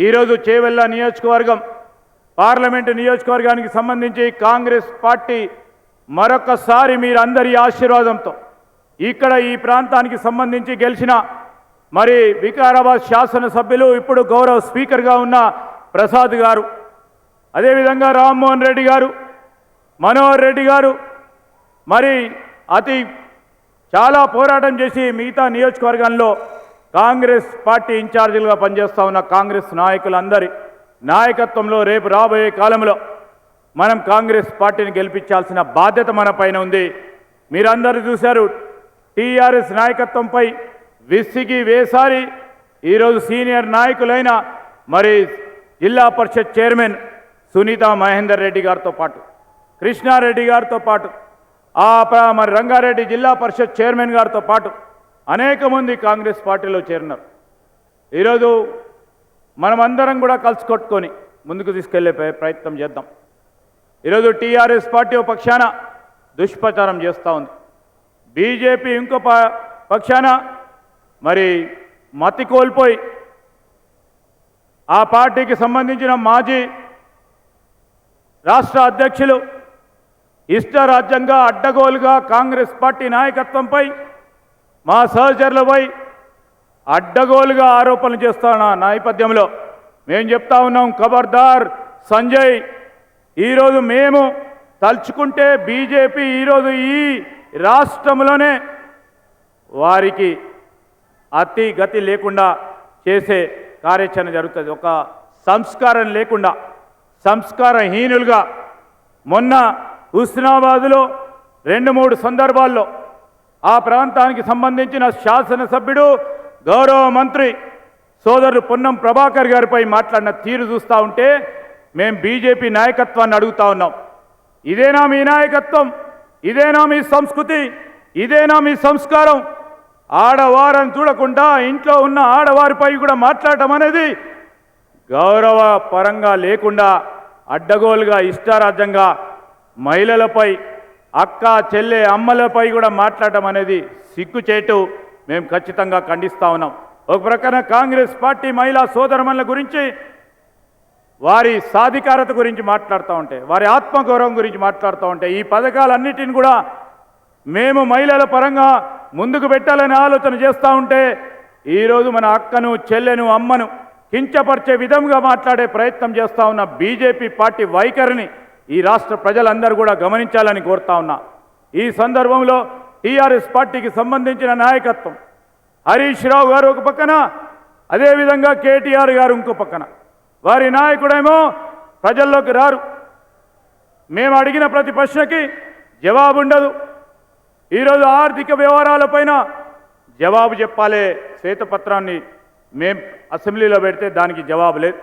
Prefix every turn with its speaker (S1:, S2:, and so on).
S1: ఈరోజు చేవెళ్ళ నియోజకవర్గం పార్లమెంటు నియోజకవర్గానికి సంబంధించి కాంగ్రెస్ పార్టీ మరొకసారి మీరందరి ఆశీర్వాదంతో ఇక్కడ ఈ ప్రాంతానికి సంబంధించి గెలిచిన మరి వికారాబాద్ శాసనసభ్యులు ఇప్పుడు గౌరవ స్పీకర్గా ఉన్న ప్రసాద్ గారు, అదేవిధంగా రామ్మోహన్ రెడ్డి గారు, మనోహర్ రెడ్డి గారు, మరి చాలా పోరాటం చేసి మిగతా నియోజకవర్గంలో కాంగ్రెస్ పార్టీ ఇన్ఛార్జీలుగా పనిచేస్తూ ఉన్న కాంగ్రెస్ నాయకులందరి నాయకత్వంలో రేపు రాబోయే కాలంలో మనం కాంగ్రెస్ పార్టీని గెలిపించాల్సిన బాధ్యత మన పైన ఉంది. మీరందరూ చూశారు, టీఆర్ఎస్ నాయకత్వంపై విసిగి వేసారి ఈరోజు సీనియర్ నాయకులైన మరి జిల్లా పరిషత్ చైర్మన్ సునీత మహేందర్ రెడ్డి గారితో పాటు, కృష్ణారెడ్డి గారితో పాటు, మరి రంగారెడ్డి జిల్లా పరిషత్ చైర్మన్ గారితో పాటు అనేక మంది కాంగ్రెస్ పార్టీలో చేరినారు. ఈరోజు మనమందరం కూడా కలిసి కొట్టుకొని ముందుకు తీసుకెళ్లే ప్రయత్నం చేద్దాం. ఈరోజు టీఆర్ఎస్ పార్టీ ఒక పక్షాన దుష్ప్రచారం చేస్తూ ఉంది, బీజేపీ ఇంకో పక్షాన మరి మతి కోల్పోయి ఆ పార్టీకి సంబంధించిన మాజీ రాష్ట్ర అధ్యక్షులు ఇష్టరాజ్యంగా అడ్డగోలుగా కాంగ్రెస్ పార్టీ నాయకత్వంపై మా సహచరులపై అడ్డగోలుగా ఆరోపణలు చేస్తున్న నేపథ్యంలో మేము చెప్తా ఉన్నాం, ఖబర్దార్ సంజయ్. ఈరోజు మేము తలుచుకుంటే బీజేపీ ఈరోజు ఈ రాష్ట్రంలోనే వారికి అతి గతి లేకుండా చేసే కార్యాచరణ జరుగుతుంది. ఒక సంస్కారం లేకుండా సంస్కారహీనులుగా మొన్న హుస్నాబాద్లో 2-3 సందర్భాల్లో ఆ ప్రాంతానికి సంబంధించిన శాసనసభ్యుడు గౌరవ మంత్రి సోదరుడు పొన్నం ప్రభాకర్ గారిపై మాట్లాడిన తీరు చూస్తూ ఉంటే మేము బీజేపీ నాయకత్వాన్ని అడుగుతా ఉన్నాం, ఇదేనా మీ నాయకత్వం? ఇదేనా మీ సంస్కృతి? ఇదేనా మీ సంస్కారం? ఆడవారని చూడకుండా ఇంట్లో ఉన్న ఆడవారిపై కూడా మాట్లాడటం అనేది గౌరవ పరంగా లేకుండా అడ్డగోలుగా ఇష్టారాజ్యంగా మహిళలపై, అక్క చెల్లె అమ్మలపై కూడా మాట్లాడటం అనేది సిగ్గుచేటు. మేము ఖచ్చితంగా ఖండిస్తూ ఉన్నాం. ఒక ప్రకార కాంగ్రెస్ పార్టీ మహిళా సోదరమణుల గురించి, వారి సాధికారత గురించి మాట్లాడుతూ ఉంటే, వారి ఆత్మగౌరవం గురించి మాట్లాడుతూ ఉంటే, ఈ పథకాలన్నిటిని కూడా మేము మహిళల పరంగా ముందుకు పెట్టాలని ఆలోచన చేస్తూ ఉంటే ఈరోజు మన అక్కను చెల్లెను అమ్మను కించపరిచే విధంగా మాట్లాడే ప్రయత్నం చేస్తూ ఉన్న బీజేపీ పార్టీ వైఖరిని ఈ రాష్ట్ర ప్రజలందరూ కూడా గమనించాలని కోరుతా ఉన్నా. ఈ సందర్భంలో టీఆర్ఎస్ పార్టీకి సంబంధించిన నాయకత్వం హరీష్ రావు గారు ఒక పక్కన, అదేవిధంగా కేటీఆర్ గారు ఇంకో పక్కన, వారి నాయకుడేమో ప్రజల్లోకి రారు. మేము అడిగిన ప్రతి ప్రశ్నకి జవాబు ఉండదు. ఈరోజు ఆర్థిక వ్యవహారాలపైన జవాబు చెప్పాలి, శ్వేతపత్రాన్ని మేము అసెంబ్లీలో పెడితే దానికి జవాబు లేదు.